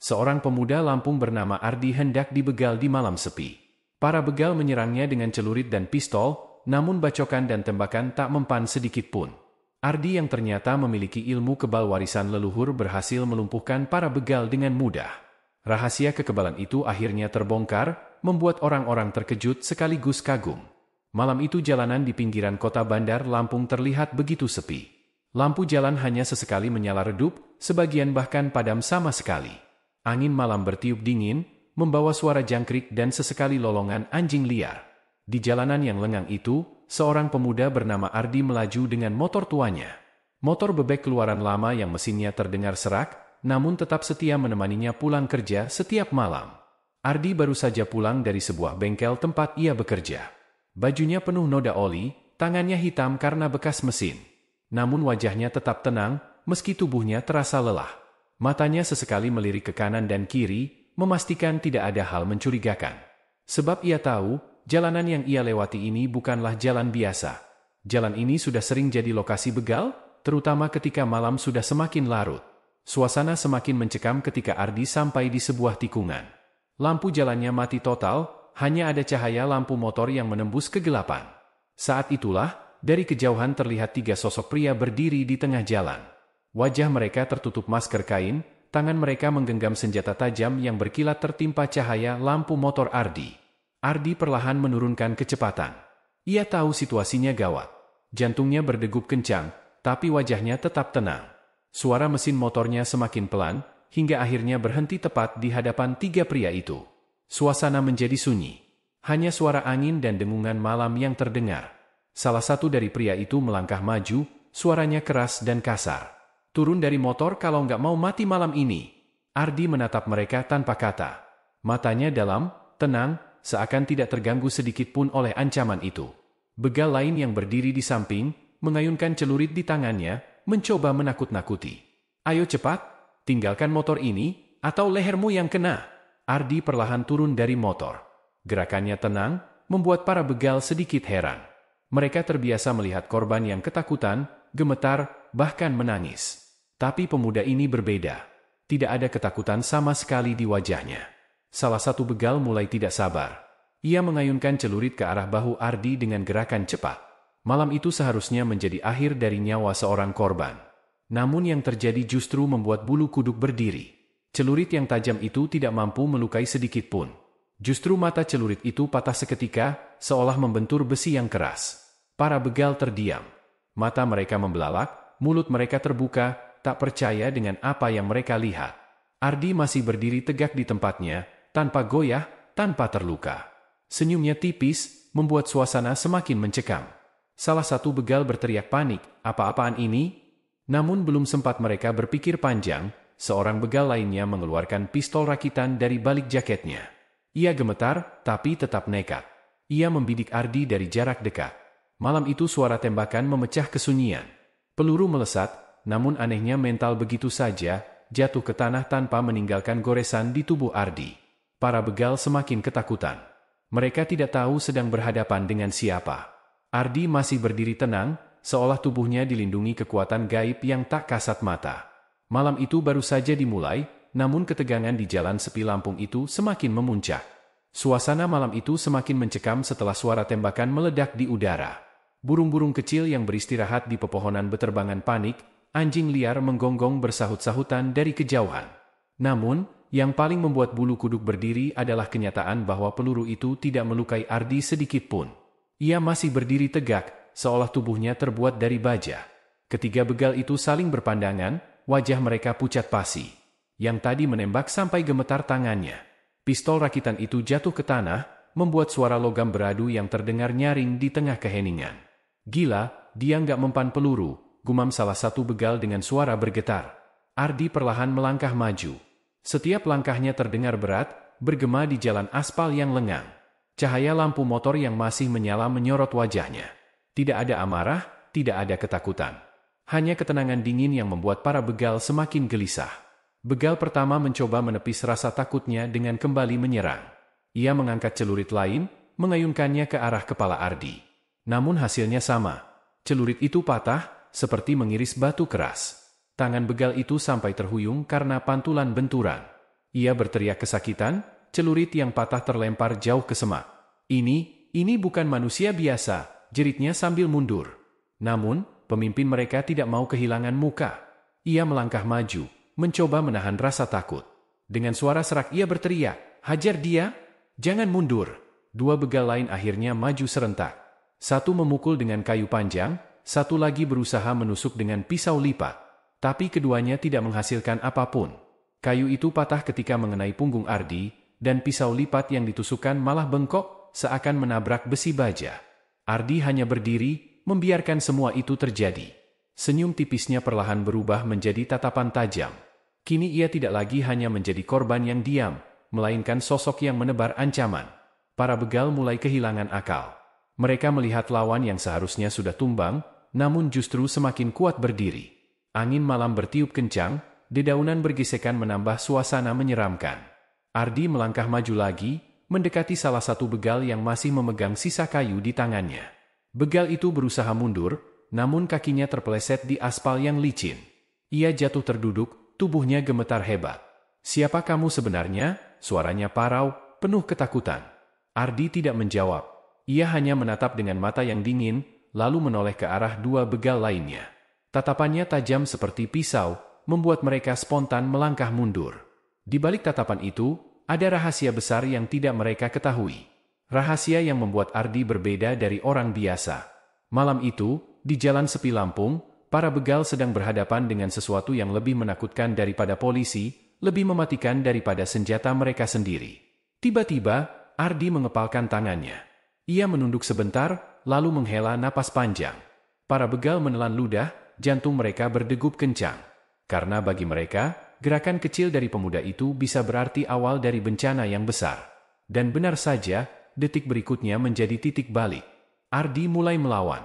Seorang pemuda Lampung bernama Ardi hendak dibegal di malam sepi. Para begal menyerangnya dengan celurit dan pistol, namun bacokan dan tembakan tak mempan sedikit pun. Ardi yang ternyata memiliki ilmu kebal warisan leluhur berhasil melumpuhkan para begal dengan mudah. Rahasia kekebalan itu akhirnya terbongkar, membuat orang-orang terkejut sekaligus kagum. Malam itu jalanan di pinggiran kota Bandar Lampung terlihat begitu sepi. Lampu jalan hanya sesekali menyala redup, sebagian bahkan padam sama sekali. Angin malam bertiup dingin, membawa suara jangkrik dan sesekali lolongan anjing liar. Di jalanan yang lengang itu, seorang pemuda bernama Ardi melaju dengan motor tuanya. Motor bebek keluaran lama yang mesinnya terdengar serak, namun tetap setia menemaninya pulang kerja setiap malam. Ardi baru saja pulang dari sebuah bengkel tempat ia bekerja. Bajunya penuh noda oli, tangannya hitam karena bekas mesin. Namun wajahnya tetap tenang, meski tubuhnya terasa lelah. Matanya sesekali melirik ke kanan dan kiri, memastikan tidak ada hal mencurigakan. Sebab ia tahu, jalanan yang ia lewati ini bukanlah jalan biasa. Jalan ini sudah sering jadi lokasi begal, terutama ketika malam sudah semakin larut. Suasana semakin mencekam ketika Ardi sampai di sebuah tikungan. Lampu jalannya mati total, hanya ada cahaya lampu motor yang menembus kegelapan. Saat itulah, dari kejauhan terlihat 3 sosok pria berdiri di tengah jalan. Wajah mereka tertutup masker kain, tangan mereka menggenggam senjata tajam yang berkilat tertimpa cahaya lampu motor Ardi. Ardi perlahan menurunkan kecepatan. Ia tahu situasinya gawat. Jantungnya berdegup kencang, tapi wajahnya tetap tenang. Suara mesin motornya semakin pelan, hingga akhirnya berhenti tepat di hadapan 3 pria itu. Suasana menjadi sunyi. Hanya suara angin dan dengungan malam yang terdengar. Salah satu dari pria itu melangkah maju, suaranya keras dan kasar. "Turun dari motor kalau nggak mau mati malam ini." Ardi menatap mereka tanpa kata. Matanya dalam, tenang, seakan tidak terganggu sedikit pun oleh ancaman itu. Begal lain yang berdiri di samping, mengayunkan celurit di tangannya, mencoba menakut-nakuti. "Ayo cepat, tinggalkan motor ini, atau lehermu yang kena." Ardi perlahan turun dari motor. Gerakannya tenang, membuat para begal sedikit heran. Mereka terbiasa melihat korban yang ketakutan, gemetar, bahkan menangis. Tapi pemuda ini berbeda. Tidak ada ketakutan sama sekali di wajahnya. Salah satu begal mulai tidak sabar. Ia mengayunkan celurit ke arah bahu Ardi dengan gerakan cepat. Malam itu seharusnya menjadi akhir dari nyawa seorang korban. Namun yang terjadi justru membuat bulu kuduk berdiri. Celurit yang tajam itu tidak mampu melukai sedikit pun. Justru mata celurit itu patah seketika, seolah membentur besi yang keras. Para begal terdiam. Mata mereka membelalak, mulut mereka terbuka, tak percaya dengan apa yang mereka lihat. Ardi masih berdiri tegak di tempatnya, tanpa goyah, tanpa terluka. Senyumnya tipis, membuat suasana semakin mencekam. Salah satu begal berteriak panik, "Apa-apaan ini?" Namun belum sempat mereka berpikir panjang, seorang begal lainnya mengeluarkan pistol rakitan dari balik jaketnya. Ia gemetar, tapi tetap nekat. Ia membidik Ardi dari jarak dekat. Malam itu suara tembakan memecah kesunyian. Peluru melesat, namun anehnya mental begitu saja, jatuh ke tanah tanpa meninggalkan goresan di tubuh Ardi. Para begal semakin ketakutan. Mereka tidak tahu sedang berhadapan dengan siapa. Ardi masih berdiri tenang, seolah tubuhnya dilindungi kekuatan gaib yang tak kasat mata. Malam itu baru saja dimulai, namun ketegangan di jalan sepi Lampung itu semakin memuncak. Suasana malam itu semakin mencekam setelah suara tembakan meledak di udara. Burung-burung kecil yang beristirahat di pepohonan beterbangan panik, anjing liar menggonggong bersahut-sahutan dari kejauhan. Namun, yang paling membuat bulu kuduk berdiri adalah kenyataan bahwa peluru itu tidak melukai Ardi sedikit pun. Ia masih berdiri tegak, seolah tubuhnya terbuat dari baja. Ketiga begal itu saling berpandangan, wajah mereka pucat pasi. Yang tadi menembak sampai gemetar tangannya. Pistol rakitan itu jatuh ke tanah, membuat suara logam beradu yang terdengar nyaring di tengah keheningan. "Gila, dia nggak mempan peluru," gumam salah satu begal dengan suara bergetar. Ardi perlahan melangkah maju. Setiap langkahnya terdengar berat, bergema di jalan aspal yang lengang. Cahaya lampu motor yang masih menyala menyorot wajahnya. Tidak ada amarah, tidak ada ketakutan. Hanya ketenangan dingin yang membuat para begal semakin gelisah. Begal pertama mencoba menepis rasa takutnya dengan kembali menyerang. Ia mengangkat celurit lain, mengayunkannya ke arah kepala Ardi. Namun hasilnya sama. Celurit itu patah, seperti mengiris batu keras. Tangan begal itu sampai terhuyung karena pantulan benturan. Ia berteriak kesakitan, celurit yang patah terlempar jauh ke semak. Ini bukan manusia biasa, jeritnya sambil mundur. Namun, pemimpin mereka tidak mau kehilangan muka. Ia melangkah maju, mencoba menahan rasa takut. Dengan suara serak ia berteriak, "Hajar dia! Jangan mundur!" Dua begal lain akhirnya maju serentak. Satu memukul dengan kayu panjang, satu lagi berusaha menusuk dengan pisau lipat. Tapi keduanya tidak menghasilkan apapun. Kayu itu patah ketika mengenai punggung Ardi, dan pisau lipat yang ditusukkan malah bengkok, seakan menabrak besi baja. Ardi hanya berdiri, membiarkan semua itu terjadi. Senyum tipisnya perlahan berubah menjadi tatapan tajam. Kini ia tidak lagi hanya menjadi korban yang diam, melainkan sosok yang menebar ancaman. Para begal mulai kehilangan akal. Mereka melihat lawan yang seharusnya sudah tumbang, namun justru semakin kuat berdiri. Angin malam bertiup kencang, dedaunan bergesekan menambah suasana menyeramkan. Ardi melangkah maju lagi, mendekati salah satu begal yang masih memegang sisa kayu di tangannya. Begal itu berusaha mundur, namun kakinya terpeleset di aspal yang licin. Ia jatuh terduduk, tubuhnya gemetar hebat. "Siapa kamu sebenarnya?" Suaranya parau, penuh ketakutan. Ardi tidak menjawab. Ia hanya menatap dengan mata yang dingin, lalu menoleh ke arah dua begal lainnya. Tatapannya tajam seperti pisau, membuat mereka spontan melangkah mundur. Di balik tatapan itu, ada rahasia besar yang tidak mereka ketahui. Rahasia yang membuat Ardi berbeda dari orang biasa. Malam itu, di jalan sepi Lampung, para begal sedang berhadapan dengan sesuatu yang lebih menakutkan daripada polisi, lebih mematikan daripada senjata mereka sendiri. Tiba-tiba, Ardi mengepalkan tangannya. Ia menunduk sebentar, lalu menghela napas panjang. Para begal menelan ludah, jantung mereka berdegup kencang. Karena bagi mereka, gerakan kecil dari pemuda itu bisa berarti awal dari bencana yang besar. Dan benar saja, detik berikutnya menjadi titik balik. Ardi mulai melawan.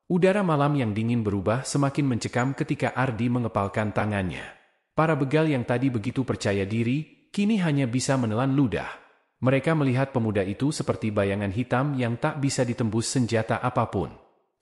Udara malam yang dingin berubah semakin mencekam ketika Ardi mengepalkan tangannya. Para begal yang tadi begitu percaya diri, kini hanya bisa menelan ludah. Mereka melihat pemuda itu seperti bayangan hitam yang tak bisa ditembus senjata apapun.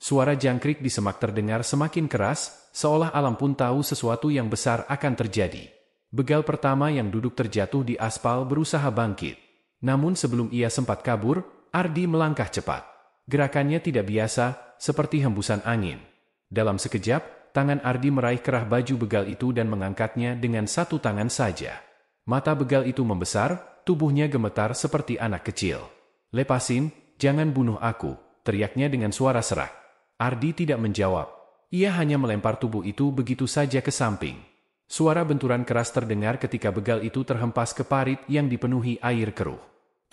Suara jangkrik di semak terdengar semakin keras, seolah alam pun tahu sesuatu yang besar akan terjadi. Begal pertama yang duduk terjatuh di aspal berusaha bangkit. Namun sebelum ia sempat kabur, Ardi melangkah cepat. Gerakannya tidak biasa, seperti hembusan angin. Dalam sekejap, tangan Ardi meraih kerah baju begal itu dan mengangkatnya dengan satu tangan saja. Mata begal itu membesar, tubuhnya gemetar seperti anak kecil. "Lepasin, jangan bunuh aku," teriaknya dengan suara serak. Ardi tidak menjawab. Ia hanya melempar tubuh itu begitu saja ke samping. Suara benturan keras terdengar ketika begal itu terhempas ke parit yang dipenuhi air keruh.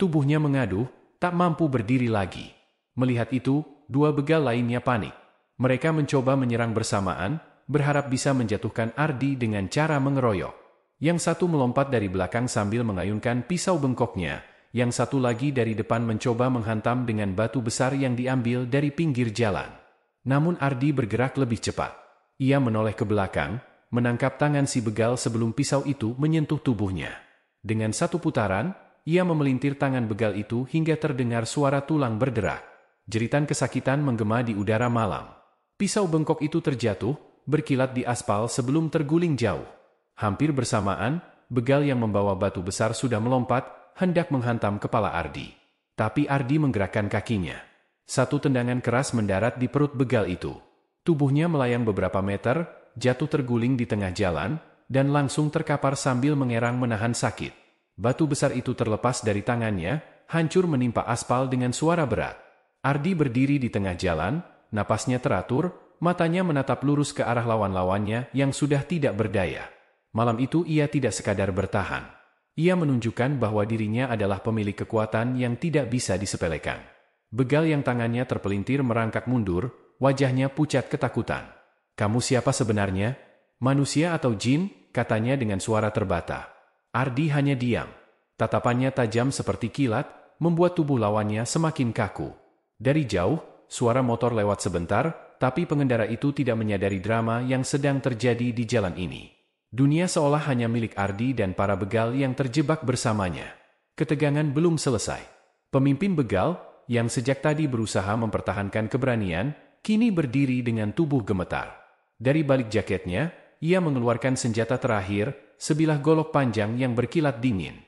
Tubuhnya mengaduh, tak mampu berdiri lagi. Melihat itu, dua begal lainnya panik. Mereka mencoba menyerang bersamaan, berharap bisa menjatuhkan Ardi dengan cara mengeroyok. Yang satu melompat dari belakang sambil mengayunkan pisau bengkoknya, yang satu lagi dari depan mencoba menghantam dengan batu besar yang diambil dari pinggir jalan. Namun Ardi bergerak lebih cepat. Ia menoleh ke belakang, menangkap tangan si begal sebelum pisau itu menyentuh tubuhnya. Dengan satu putaran, ia memelintir tangan begal itu hingga terdengar suara tulang berderak. Jeritan kesakitan menggema di udara malam. Pisau bengkok itu terjatuh, berkilat di aspal sebelum terguling jauh. Hampir bersamaan, begal yang membawa batu besar sudah melompat, hendak menghantam kepala Ardi. Tapi Ardi menggerakkan kakinya. Satu tendangan keras mendarat di perut begal itu. Tubuhnya melayang beberapa meter, jatuh terguling di tengah jalan, dan langsung terkapar sambil mengerang menahan sakit. Batu besar itu terlepas dari tangannya, hancur menimpa aspal dengan suara berat. Ardi berdiri di tengah jalan, napasnya teratur, matanya menatap lurus ke arah lawan-lawannya yang sudah tidak berdaya. Malam itu ia tidak sekadar bertahan. Ia menunjukkan bahwa dirinya adalah pemilik kekuatan yang tidak bisa disepelekan. Begal yang tangannya terpelintir merangkak mundur, wajahnya pucat ketakutan. "Kamu siapa sebenarnya? Manusia atau jin?" katanya dengan suara terbata. Ardi hanya diam. Tatapannya tajam seperti kilat, membuat tubuh lawannya semakin kaku. Dari jauh, suara motor lewat sebentar, tapi pengendara itu tidak menyadari drama yang sedang terjadi di jalan ini. Dunia seolah hanya milik Ardi dan para begal yang terjebak bersamanya. Ketegangan belum selesai. Pemimpin begal, yang sejak tadi berusaha mempertahankan keberanian, kini berdiri dengan tubuh gemetar. Dari balik jaketnya, ia mengeluarkan senjata terakhir, sebilah golok panjang yang berkilat dingin.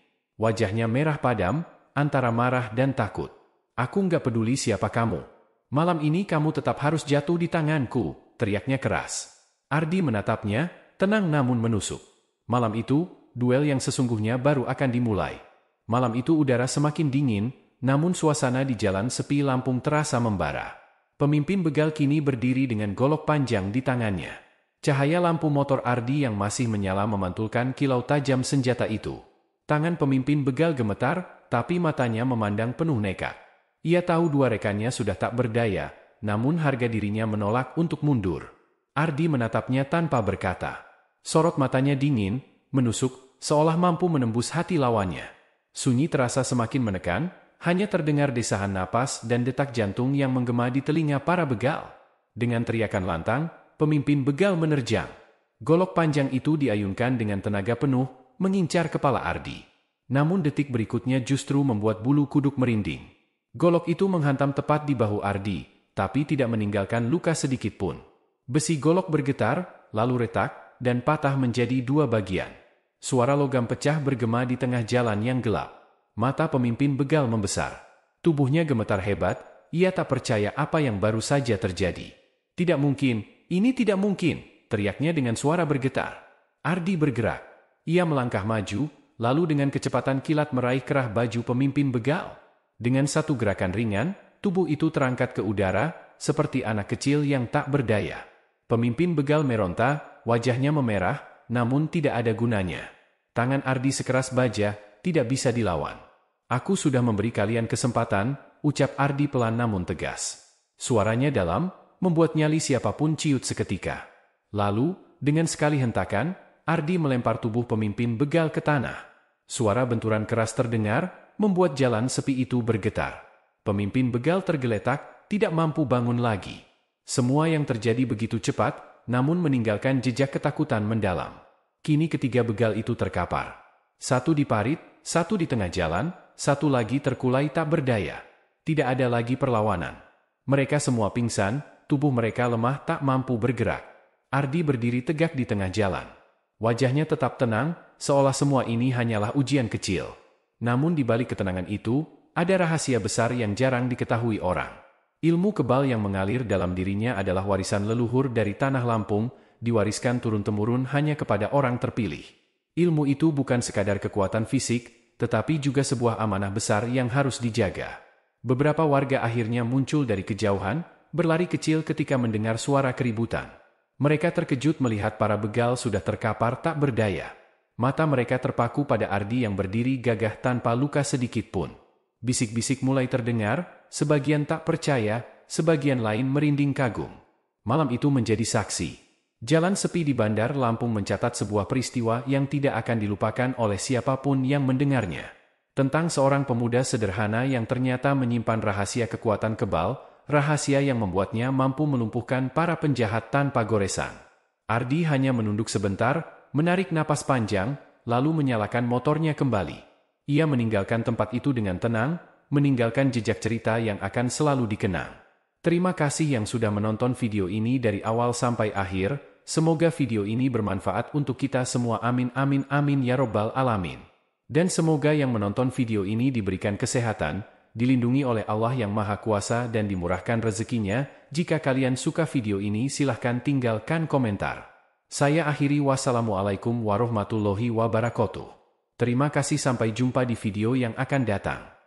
Wajahnya merah padam, antara marah dan takut. "Aku nggak peduli siapa kamu. Malam ini kamu tetap harus jatuh di tanganku," teriaknya keras. Ardi menatapnya, tenang namun menusuk. Malam itu, duel yang sesungguhnya baru akan dimulai. Malam itu udara semakin dingin, namun suasana di jalan sepi Lampung terasa membara. Pemimpin begal kini berdiri dengan golok panjang di tangannya. Cahaya lampu motor Ardi yang masih menyala memantulkan kilau tajam senjata itu. Tangan pemimpin begal gemetar, tapi matanya memandang penuh nekat. Ia tahu dua rekannya sudah tak berdaya, namun harga dirinya menolak untuk mundur. Ardi menatapnya tanpa berkata. Sorot matanya dingin, menusuk, seolah mampu menembus hati lawannya. Sunyi terasa semakin menekan, hanya terdengar desahan napas dan detak jantung yang menggema di telinga para begal. Dengan teriakan lantang, pemimpin begal menerjang. Golok panjang itu diayunkan dengan tenaga penuh, mengincar kepala Ardi. Namun detik berikutnya justru membuat bulu kuduk merinding. Golok itu menghantam tepat di bahu Ardi, tapi tidak meninggalkan luka sedikit pun. Besi golok bergetar, lalu retak, dan patah menjadi dua bagian. Suara logam pecah bergema di tengah jalan yang gelap. Mata pemimpin begal membesar. Tubuhnya gemetar hebat, ia tak percaya apa yang baru saja terjadi. "Tidak mungkin, ini tidak mungkin," teriaknya dengan suara bergetar. Ardi bergerak. Ia melangkah maju, lalu dengan kecepatan kilat meraih kerah baju pemimpin begal. Dengan satu gerakan ringan, tubuh itu terangkat ke udara, seperti anak kecil yang tak berdaya. Pemimpin begal meronta, wajahnya memerah, namun tidak ada gunanya. Tangan Ardi sekeras baja, tidak bisa dilawan. "Aku sudah memberi kalian kesempatan," ucap Ardi pelan namun tegas. Suaranya dalam, membuat nyali siapapun ciut seketika. Lalu, dengan sekali hentakan, Ardi melempar tubuh pemimpin begal ke tanah. Suara benturan keras terdengar, membuat jalan sepi itu bergetar. Pemimpin begal tergeletak, tidak mampu bangun lagi. Semua yang terjadi begitu cepat, namun meninggalkan jejak ketakutan mendalam. Kini ketiga begal itu terkapar. Satu di parit, satu di tengah jalan, satu lagi terkulai tak berdaya. Tidak ada lagi perlawanan. Mereka semua pingsan, tubuh mereka lemah tak mampu bergerak. Ardi berdiri tegak di tengah jalan. Wajahnya tetap tenang, seolah semua ini hanyalah ujian kecil. Namun di balik ketenangan itu, ada rahasia besar yang jarang diketahui orang. Ilmu kebal yang mengalir dalam dirinya adalah warisan leluhur dari tanah Lampung, diwariskan turun-temurun hanya kepada orang terpilih. Ilmu itu bukan sekadar kekuatan fisik, tetapi juga sebuah amanah besar yang harus dijaga. Beberapa warga akhirnya muncul dari kejauhan, berlari kecil ketika mendengar suara keributan. Mereka terkejut melihat para begal sudah terkapar tak berdaya. Mata mereka terpaku pada Ardi yang berdiri gagah tanpa luka sedikit pun. Bisik-bisik mulai terdengar, sebagian tak percaya, sebagian lain merinding kagum. Malam itu menjadi saksi. Jalan sepi di Bandar Lampung mencatat sebuah peristiwa yang tidak akan dilupakan oleh siapapun yang mendengarnya. Tentang seorang pemuda sederhana yang ternyata menyimpan rahasia kekuatan kebal, rahasia yang membuatnya mampu melumpuhkan para penjahat tanpa goresan. Ardi hanya menunduk sebentar, menarik napas panjang, lalu menyalakan motornya kembali. Ia meninggalkan tempat itu dengan tenang, meninggalkan jejak cerita yang akan selalu dikenang. Terima kasih yang sudah menonton video ini dari awal sampai akhir. Semoga video ini bermanfaat untuk kita semua. Amin amin amin ya robbal alamin. Dan semoga yang menonton video ini diberikan kesehatan, dilindungi oleh Allah yang Maha Kuasa dan dimurahkan rezekinya. Jika kalian suka video ini silahkan tinggalkan komentar. Saya akhiri, wassalamualaikum warahmatullahi wabarakatuh. Terima kasih, sampai jumpa di video yang akan datang.